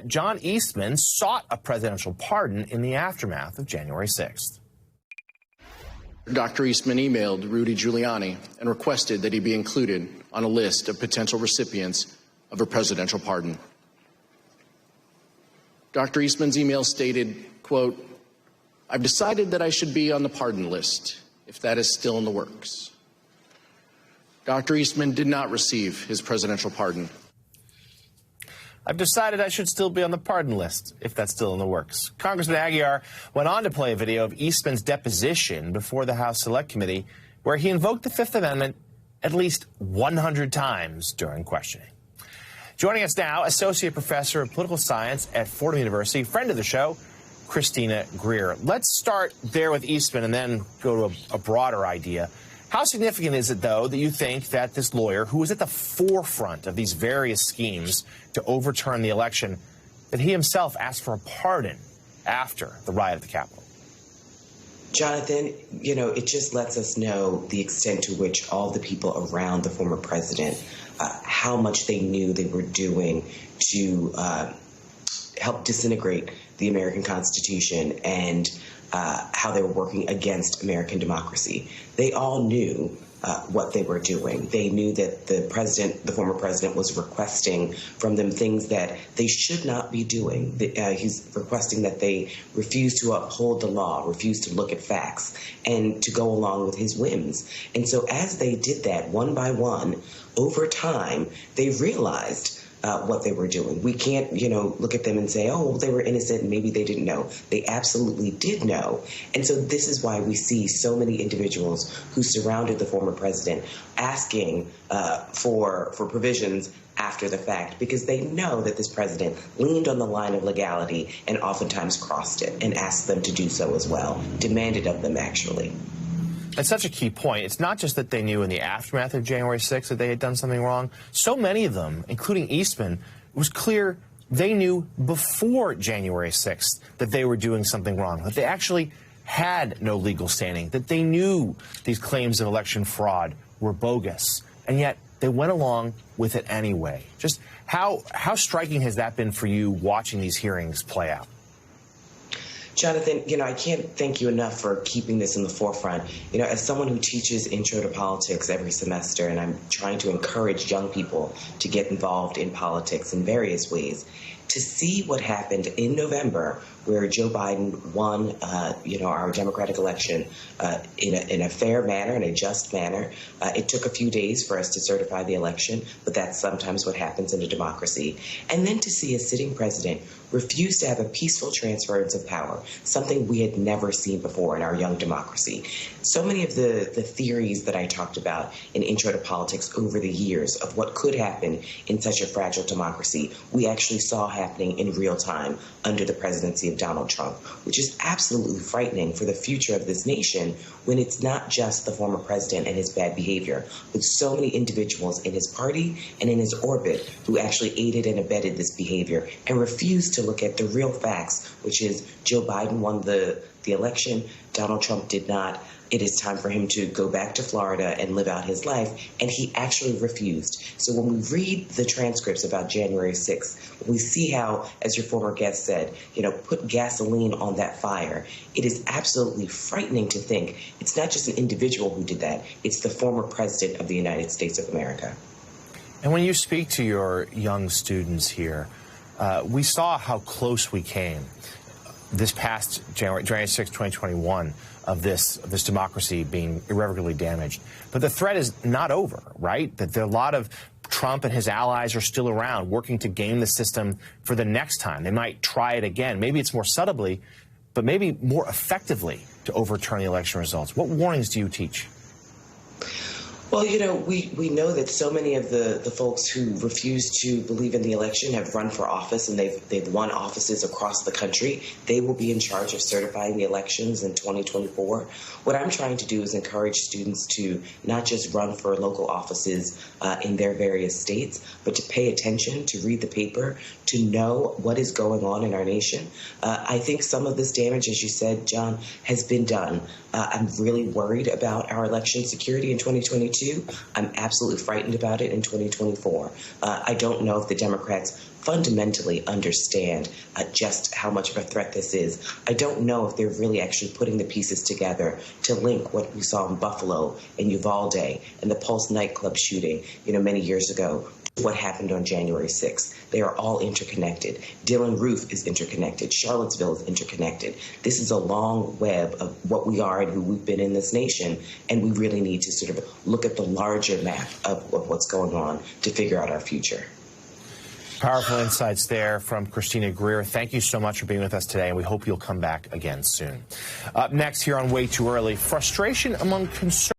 John Eastman sought a presidential pardon in the aftermath of January 6th. Dr. Eastman emailed Rudy Giuliani and requested that he be included on a list of potential recipients of a presidential pardon. Dr. Eastman's email stated, quote, "I've decided that I should be on the pardon list, if that is still in the works." Dr. Eastman did not receive his presidential pardon. I've decided I should still be on the pardon list, if that's still in the works. Congressman Aguilar went on to play a video of Eastman's deposition before the House Select Committee, where he invoked the Fifth Amendment at least 100 times during questioning. Joining us now, Associate Professor of Political Science at Fordham University, friend of the show, Christina Greer. Let's start there with Eastman and then go to a broader idea. How significant is it, though, that you think that this lawyer, who was at the forefront of these various schemes to overturn the election, that he himself asked for a pardon after the riot at the Capitol? Jonathan, it just lets us know the extent to which all the people around the former president, how much they knew they were doing to help disintegrate the American Constitution and how they were working against American democracy. They all knew what they were doing. They knew that the former president, was requesting from them things that they should not be doing. He's requesting that they refuse to uphold the law, refuse to look at facts, and to go along with his whims. And so as they did that one by one, over time, they realized what they were doing. We can't, look at them and say, oh, well, they were innocent and maybe they didn't know. They absolutely did know. And so this is why we see so many individuals who surrounded the former president asking for provisions after the fact, because they know that this president leaned on the line of legality and oftentimes crossed it and asked them to do so as well, demanded of them actually. That's such a key point. It's not just that they knew in the aftermath of January 6th that they had done something wrong. So many of them, including Eastman, it was clear they knew before January 6th that they were doing something wrong, that they actually had no legal standing, that they knew these claims of election fraud were bogus, and yet they went along with it anyway. Just how striking has that been for you watching these hearings play out? Jonathan, I can't thank you enough for keeping this in the forefront. As someone who teaches Intro to Politics every semester, and I'm trying to encourage young people to get involved in politics in various ways, to see what happened in November, where Joe Biden won, our Democratic election in a fair manner, in a just manner. It took a few days for us to certify the election, but that's sometimes what happens in a democracy. And then to see a sitting president refuse to have a peaceful transference of power, something we had never seen before in our young democracy. So many of the theories that I talked about in Intro to Politics over the years of what could happen in such a fragile democracy, we actually saw happening in real time under the presidency of Donald Trump, which is absolutely frightening for the future of this nation when it's not just the former president and his bad behavior, but so many individuals in his party and in his orbit who actually aided and abetted this behavior and refused to look at the real facts, which is Joe Biden won the election, Donald Trump did not. It is time for him to go back to Florida and live out his life, and he actually refused. So when we read the transcripts about January 6th, we see how, as your former guest said, put gasoline on that fire. It is absolutely frightening to think it's not just an individual who did that, it's the former president of the United States of America. And when you speak to your young students here, we saw how close we came this past January 6, 2021, of this democracy being irreparably damaged. But the threat is not over, right? That there are a lot of Trump and his allies are still around working to game the system for the next time. They might try it again. Maybe it's more subtly, but maybe more effectively to overturn the election results. What warnings do you teach? Well, we know that so many of the folks who refuse to believe in the election have run for office, and they've won offices across the country. They will be in charge of certifying the elections in 2024. What I'm trying to do is encourage students to not just run for local offices in their various states, but to pay attention, to read the paper, to know what is going on in our nation. I think some of this damage, as you said, John, has been done. I'm really worried about our election security in 2022. 2022. I'm absolutely frightened about it in 2024. I don't know if the Democrats fundamentally understand just how much of a threat this is. I don't know if they're really actually putting the pieces together to link what we saw in Buffalo and Uvalde and the Pulse nightclub shooting, many years ago, what happened on January 6th. They are all interconnected. Dylan Roof is interconnected. Charlottesville is interconnected. This is a long web of what we are and who we've been in this nation, and we really need to sort of look at the larger map of what's going on to figure out our future. Powerful insights there from Christina Greer. Thank you so much for being with us today, and we hope you'll come back again soon. Up next here on Way Too Early, frustration among conservatives.